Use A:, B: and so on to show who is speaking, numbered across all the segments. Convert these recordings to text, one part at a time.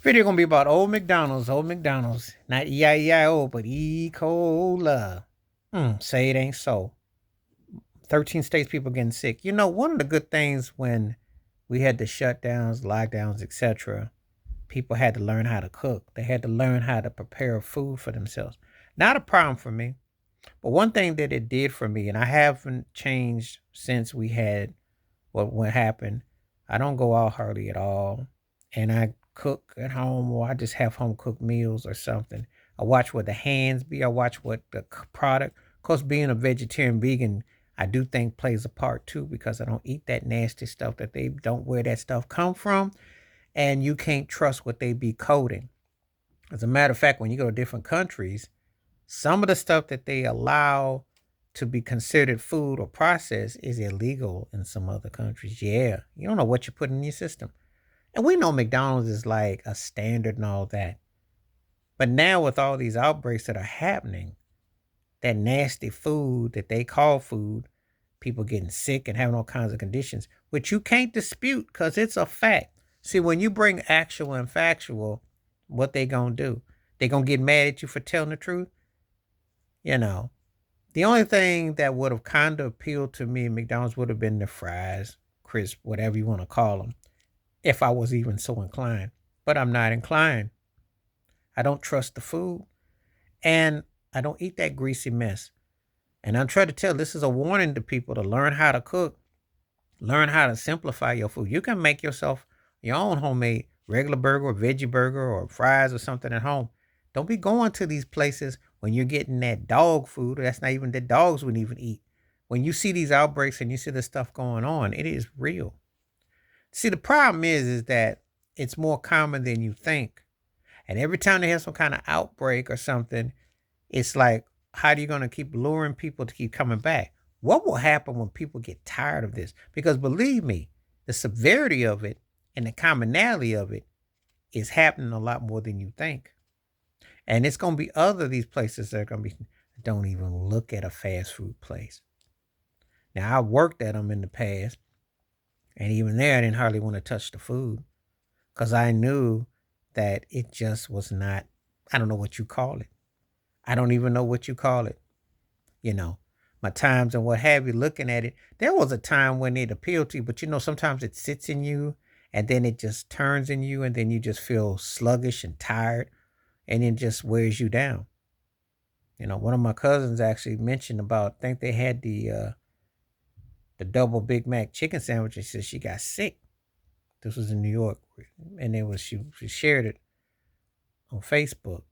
A: Video gonna be about old McDonald's, not E-I-E-I-O, but E-Cola. Say it ain't so. 13 states, people getting sick. You know, one of the good things when we had the shutdowns, lockdowns, etc., people had to learn how to cook. They had to learn how to prepare food for themselves. Not a problem for me, but one thing that it did for me, and I haven't changed since we had what happened. I don't go out hardly at all, and I cook at home, or I just have home cooked meals or something. I watch what the hands be. I watch what the product. Of course, being a vegetarian vegan, I do think plays a part too because I don't eat that nasty stuff that they don't where that stuff come from, and you can't trust what they be coding. As a matter of fact, when you go to different countries, some of the stuff that they allow to be considered food or processed is illegal in some other countries. Yeah, you don't know what you put in your system. And we know McDonald's is like a standard and all that. But now with all these outbreaks that are happening, that nasty food that they call food, people getting sick and having all kinds of conditions, which you can't dispute because it's a fact. See, when you bring actual and factual, what they gonna do? They gonna get mad at you for telling the truth? You know, the only thing that would have kind of appealed to me at McDonald's would have been the fries, crisp, whatever you want to call them, if I was even so inclined. But I'm not inclined. I don't trust the food, and I don't eat that greasy mess. And I'm trying to tell this is a warning to people to learn how to cook, learn how to simplify your food. You can make yourself your own homemade regular burger or veggie burger or fries or something at home. Don't be going to these places when you're getting that dog food. That's not even the dogs would even eat. When you see these outbreaks and you see this stuff going on, it is real. See, the problem is that it's more common than you think. And every time they have some kind of outbreak or something, it's like, how are you going to keep luring people to keep coming back? What will happen when people get tired of this? Because believe me, the severity of it and the commonality of it is happening a lot more than you think. And it's going to be other these places that are going to be, don't even look at a fast food place. Now, I worked at them in the past, and even there, I didn't hardly want to touch the food because I knew that it just was not, I don't know what you call it. I don't even know what you call it. You know, my times and what have you, looking at it, there was a time when it appealed to you, but sometimes it sits in you and then it just turns in you and then you just feel sluggish and tired and it just wears you down. One of my cousins actually mentioned about, I think they had the double Big Mac chicken sandwich. She said she got sick. This was in New York, and it was she shared it on Facebook,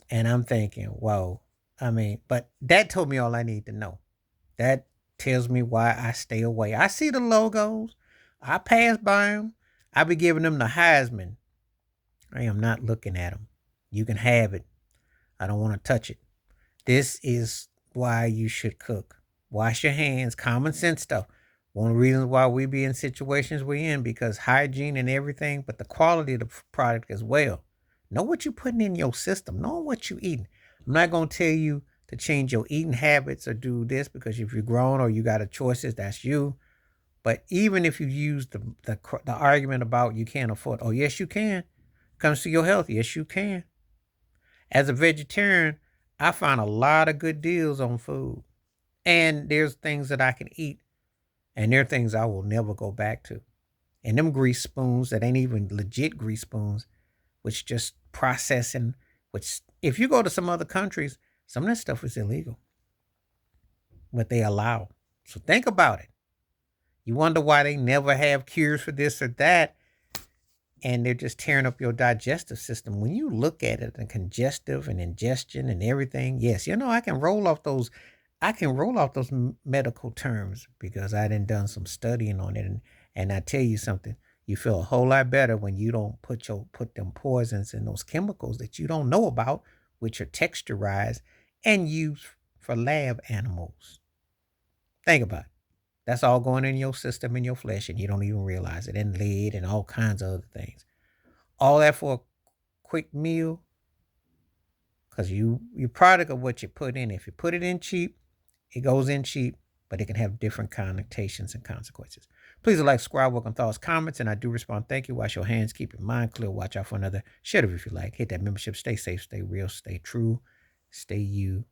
A: and I'm thinking, whoa. I mean, but that told me all I need to know. That tells me why I stay away. I see the logos. I pass by them. I be giving them the Heisman. I am not looking at them. You can have it. I don't want to touch it. This is why you should cook. Wash your hands, common sense stuff. One of the reasons why we be in situations we in because hygiene and everything, but the quality of the product as well. Know what you're putting in your system. Know what you're eating. I'm not gonna tell you to change your eating habits or do this because if you're grown or you got a choices, that's you. But even if you use the argument about you can't afford, oh yes you can. Comes to your health, yes you can. As a vegetarian, I find a lot of good deals on food. And there's things that I can eat, and there are things I will never go back to. And them grease spoons that ain't even legit grease spoons, which just processing, which if you go to some other countries, some of that stuff is illegal, what they allow. So think about it. You wonder why they never have cures for this or that, and they're just tearing up your digestive system. When you look at it, and congestive and ingestion and everything, yes, I can roll off those medical terms because I done some studying on it, and I tell you something, you feel a whole lot better when you don't put them poisons and those chemicals that you don't know about, which are texturized and used for lab animals. Think about it. That's all going in your system, in your flesh, and you don't even realize it, and lead and all kinds of other things. All that for a quick meal, because you product of what you put in. If you put it in cheap, it goes in cheap, but it can have different connotations and consequences. Please like, subscribe, welcome thoughts, comments, and I do respond. Thank you. Wash your hands, keep your mind clear, watch out for another. Share it if you like. Hit that membership. Stay safe, stay real, stay true, stay you,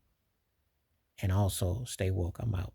A: and also stay woke. I'm out.